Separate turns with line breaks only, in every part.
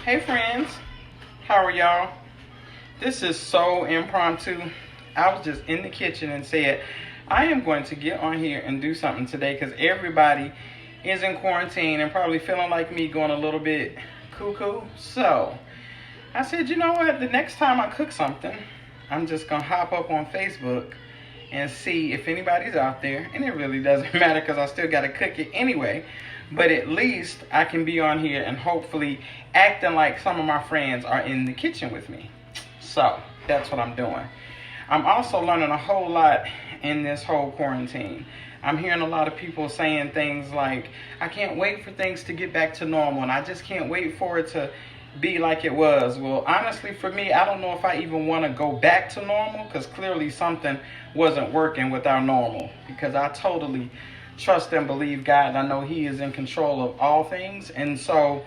Hey friends, how are y'all? This is so impromptu. I was just in the kitchen and said, I am going to get on here and do something today because everybody is in quarantine and probably feeling like me, going a little bit cuckoo. So I said, you know what? The next time I cook something, I'm just going to hop up on Facebook and see if anybody's out there. And it really doesn't matter because I still got to cook it anyway. But at least I can be on here and hopefully acting like some of my friends are in the kitchen with me. So that's what I'm doing. I'm also learning a whole lot in this whole quarantine. I'm hearing a lot of people saying things like, I can't wait for things to get back to normal, and I just can't wait for it to be like it was. Well, honestly, for me, I don't know if I even want to go back to normal, because clearly something wasn't working with our normal, because I totally trust and believe God. I know He is in control of all things. And so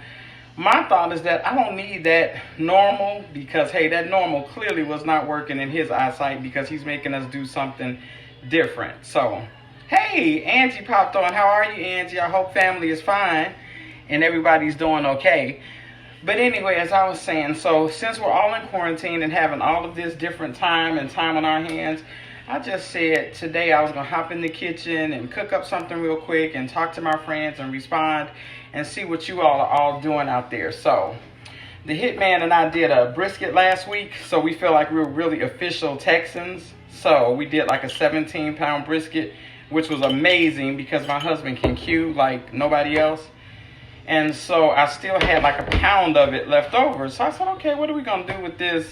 my thought is that I don't need that normal, because hey, that normal clearly was not working in His eyesight, because He's making us do something different. So hey, Angie popped on. How are you, Angie? I hope family is fine and everybody's doing okay. But anyway, as I was saying, so since we're all in quarantine and having all of this different time on our hands, I just said today I was going to hop in the kitchen and cook up something real quick and talk to my friends and respond and see what you all are all doing out there. So the hitman and I did a brisket last week, so we feel like we were really official Texans. So we did like a 17-pound brisket, which was amazing because my husband can cue like nobody else. And so I still had like a pound of it left over. So I said, okay, what are we going to do with this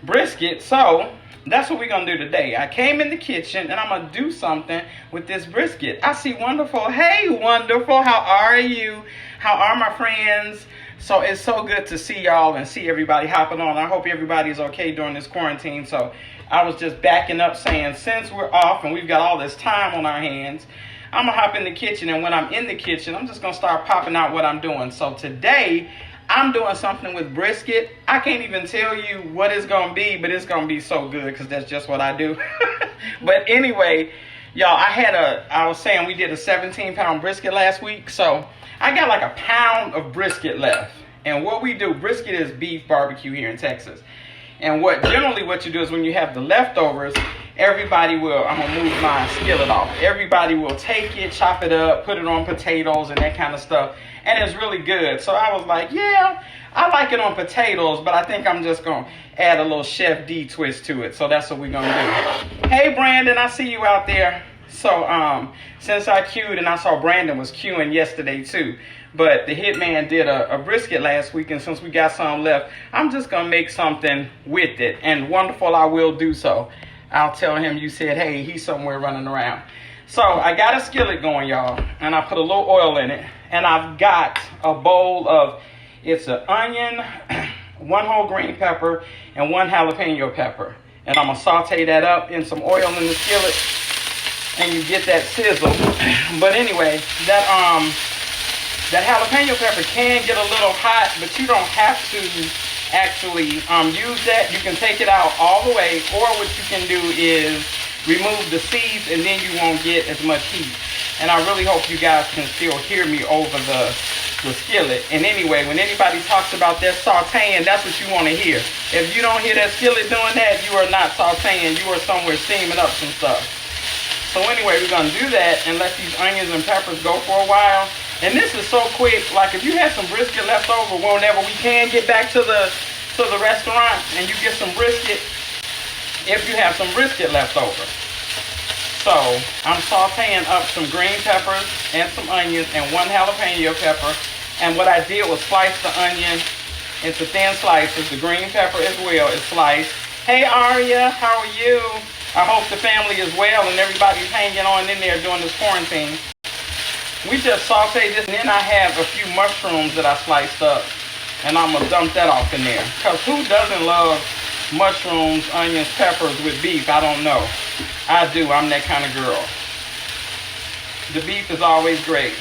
brisket? So that's what we're going to do today. I came in the kitchen and I'm going to do something with this brisket. I see Wonderful. Hey, Wonderful. How are you? How are my friends? So it's so good to see y'all and see everybody hopping on. I hope everybody's okay during this quarantine. So I was just backing up saying, since we're off and we've got all this time on our hands, I'm going to hop in the kitchen. And when I'm in the kitchen, I'm just going to start popping out what I'm doing. So today, I'm doing something with brisket. I can't even tell you what it's going to be, but it's going to be so good because that's just what I do. But anyway, y'all, I was saying we did a 17-pound brisket last week. So I got like a pound of brisket left. And what we do, brisket is beef barbecue here in Texas. And generally what you do is when you have the leftovers, everybody will, I'm going to move my skillet off. Everybody will take it, chop it up, put it on potatoes and that kind of stuff. And it's really good. So I was like, yeah, I like it on potatoes, but I think I'm just going to add a little Chef D twist to it. So that's what we're going to do. Hey, Brandon, I see you out there. So since I queued, and I saw Brandon was queuing yesterday too, but the hitman did a brisket last week, and since we got some left, I'm just going to make something with it. And Wonderful, I will do so. I'll tell him you said, hey, he's somewhere running around. So I got a skillet going, y'all, and I put a little oil in it. And I've got a bowl of, it's an onion, 1 whole green pepper, and 1 jalapeno pepper. And I'm going to saute that up in some oil in the skillet, and you get that sizzle. But anyway, that jalapeno pepper can get a little hot, but you don't have to actually use that. You can take it out all the way, or what you can do is remove the seeds, and then you won't get as much heat. And I really hope you guys can still hear me over the skillet. And anyway, when anybody talks about that sauteing, that's what you want to hear. If you don't hear that skillet doing that, you are not sauteing. You are somewhere steaming up some stuff. So anyway, we're going to do that and let these onions and peppers go for a while. And this is so quick. Like if you have some brisket left over, whenever we can get back to the restaurant and you get some brisket, if you have some brisket left over. So I'm sauteing up some green peppers and some onions and 1 jalapeno pepper. And what I did was slice the onion into thin slices. The green pepper as well is sliced. Hey Aria, how are you? I hope the family is well and everybody's hanging on in there during this quarantine. We just sauteed this, and then I have a few mushrooms that I sliced up, and I'm going to dump that off in there. Because who doesn't love mushrooms, onions, peppers with beef? I don't know. I do. I'm that kind of girl. The beef is always great.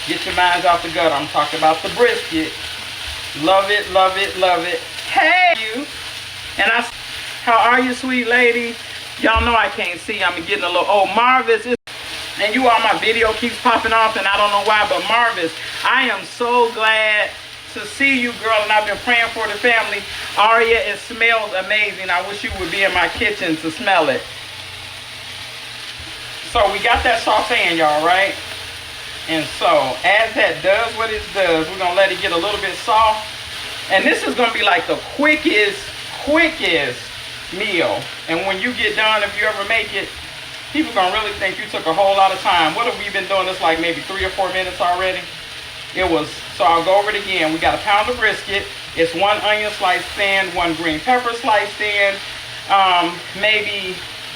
Get your minds out the gutter. I'm talking about the brisket. Love it, love it, love it. Hey, you. And how are you, sweet lady? Y'all know I can't see. I'm getting a little, Marvis is. And you all, my video keeps popping off, and I don't know why, but Marvis, I am so glad to see you, girl, and I've been praying for the family. Aria, it smells amazing. I wish you would be in my kitchen to smell it. So we got that sauteing, y'all, right? And so as that does what it does, we're going to let it get a little bit soft. And this is going to be like the quickest meal. And when you get done, if you ever make it, people going to really think you took a whole lot of time. What have we been doing this like maybe 3 or 4 minutes already? It was, so I'll go over it again. We got a pound of brisket. It's 1 onion sliced thin, 1 green pepper sliced thin, maybe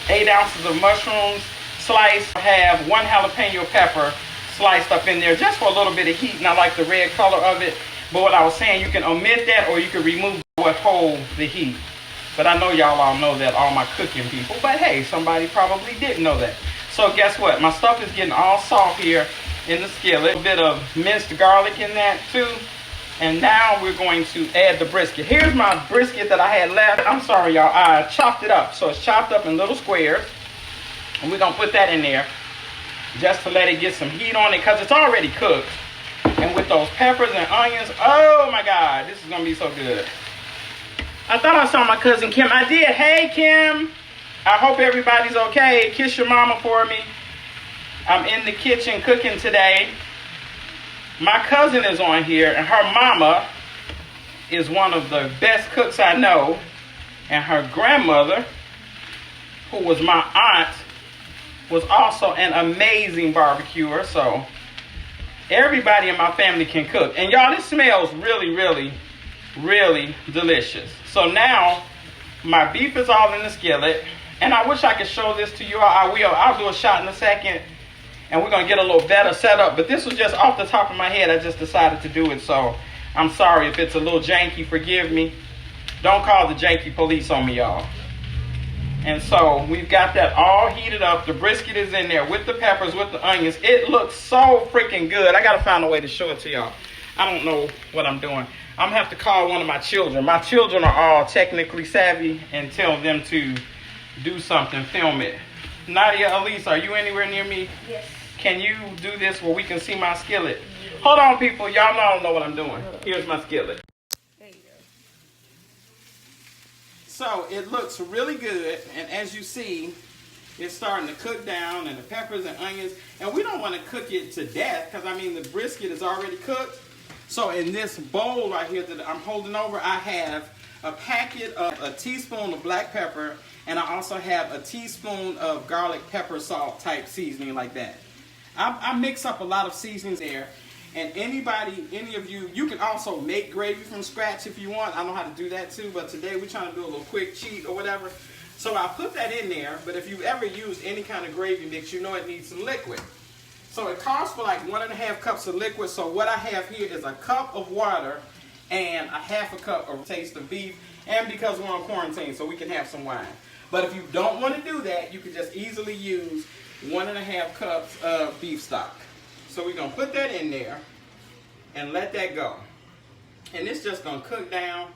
8 ounces of mushrooms sliced. I have 1 jalapeno pepper sliced up in there just for a little bit of heat, and I like the red color of it. But what I was saying, you can omit that or you can remove what hold the heat. But I know y'all all know that, all my cooking people. But hey, somebody probably didn't know that. So guess what? My stuff is getting all soft here in the skillet. A bit of minced garlic in that too. And now we're going to add the brisket. Here's my brisket that I had left. I'm sorry, y'all. I chopped it up. So it's chopped up in little squares. And we're going to put that in there just to let it get some heat on it because it's already cooked. And with those peppers and onions, oh my God, this is going to be so good. I thought I saw my cousin Kim. I did. Hey, Kim. I hope everybody's okay. Kiss your mama for me. I'm in the kitchen cooking today. My cousin is on here, and her mama is one of the best cooks I know. And her grandmother, who was my aunt, was also an amazing barbecuer. So everybody in my family can cook. And y'all, this smells really delicious. So now my beef is all in the skillet. And I wish I could show this to you. I will. I'll do a shot in a second. And we're going to get a little better setup. But this was just off the top of my head. I just decided to do it. So I'm sorry if it's a little janky. Forgive me. Don't call the janky police on me, y'all. And so we've got that all heated up. The brisket is in there with the peppers, with the onions. It looks so freaking good. I got to find a way to show it to y'all. I don't know what I'm doing. I'm going to have to call one of my children. My children are all technically savvy and tell them to do something, film it. Nadia, Elise, are you anywhere near me?
Yes.
Can you do this where we can see my skillet? Yes. Hold on, people. Y'all know I don't know what I'm doing. Here's my skillet.
There you go.
So it looks really good, and as you see, it's starting to cook down, and the peppers and onions, and we don't want to cook it to death because I mean the brisket is already cooked. So in this bowl right here that I'm holding over, I have a packet of a teaspoon of black pepper, and I also have a teaspoon of garlic pepper salt type seasoning like that. I mix up a lot of seasonings there. And anybody, any of you, you can also make gravy from scratch if you want. I know how to do that too, but today we're trying to do a little quick cheat or whatever. So I put that in there, but if you've ever used any kind of gravy mix, you know it needs some liquid. So it calls for like 1.5 cups of liquid. So what I have here is a cup of water and a 1/2 cup of taste of beef. And because we're on quarantine, so we can have some wine. But if you don't want to do that, you can just easily use 1.5 cups of beef stock. So we're going to put that in there and let that go. And it's just going to cook down.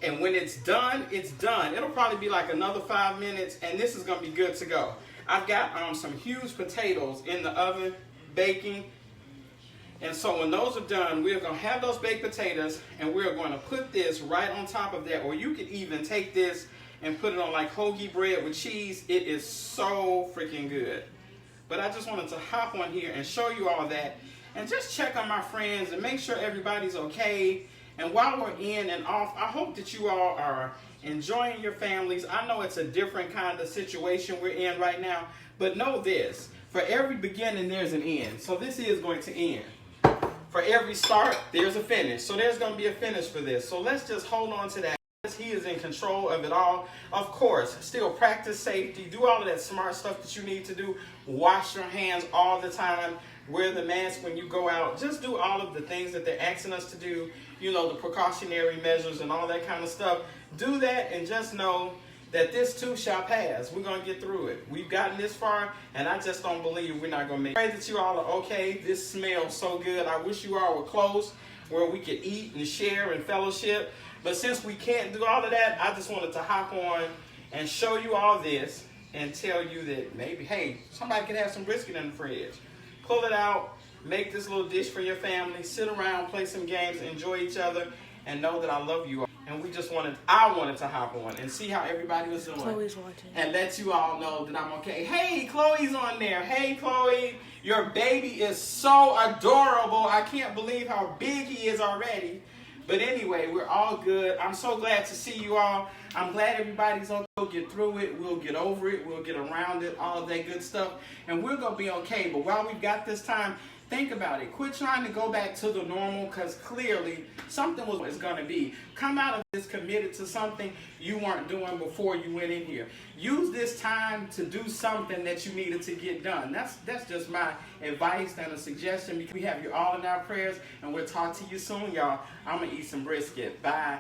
And when it's done, it's done. It'll probably be like another 5 minutes, and this is going to be good to go. I've got some huge potatoes in the oven baking. And so when those are done, we're going to have those baked potatoes, and we're going to put this right on top of that. Or you could even take this and put it on like hoagie bread with cheese. It is so freaking good. But I just wanted to hop on here and show you all that. And just check on my friends and make sure everybody's okay. And while we're in and off, I hope that you all are enjoying your families. I know it's a different kind of situation we're in right now. But know this, for every beginning, there's an end. So this is going to end. For every start, there's a finish. So there's going to be a finish for this. So let's just hold on to that. He is in control of it all. Of course, still practice safety. Do all of that smart stuff that you need to do. Wash your hands all the time. Wear the mask when you go out. Just do all of the things that they're asking us to do. You know, the precautionary measures and all that kind of stuff. Do that and just know that this too shall pass. We're going to get through it. We've gotten this far, and I just don't believe we're not going to make it. I pray that you all are okay. This smells so good. I wish you all were close where we could eat and share and fellowship. But since we can't do all of that, I just wanted to hop on and show you all this and tell you that maybe, hey, somebody could have some brisket in the fridge. Pull it out, Make this little dish for your family. Sit around, play some games, enjoy each other, and know that I love you all. And I wanted to hop on and see how everybody was doing.
Chloe's watching.
And let you all know that I'm okay. Hey, Chloe's on there. Hey, Chloe. Your baby is so adorable. I can't believe how big he is already. But anyway, we're all good. I'm so glad to see you all. I'm glad everybody's okay. We'll get through it. We'll get over it. We'll get around it. All of that good stuff. And we're going to be okay. But while we've got this time, think about it. Quit trying to go back to the normal, because clearly something is going to be. Come out of this committed to something you weren't doing before you went in here. Use this time to do something that you needed to get done. That's just my advice and a suggestion. We have you all in our prayers, and we'll talk to you soon, y'all. I'm going to eat some brisket. Bye.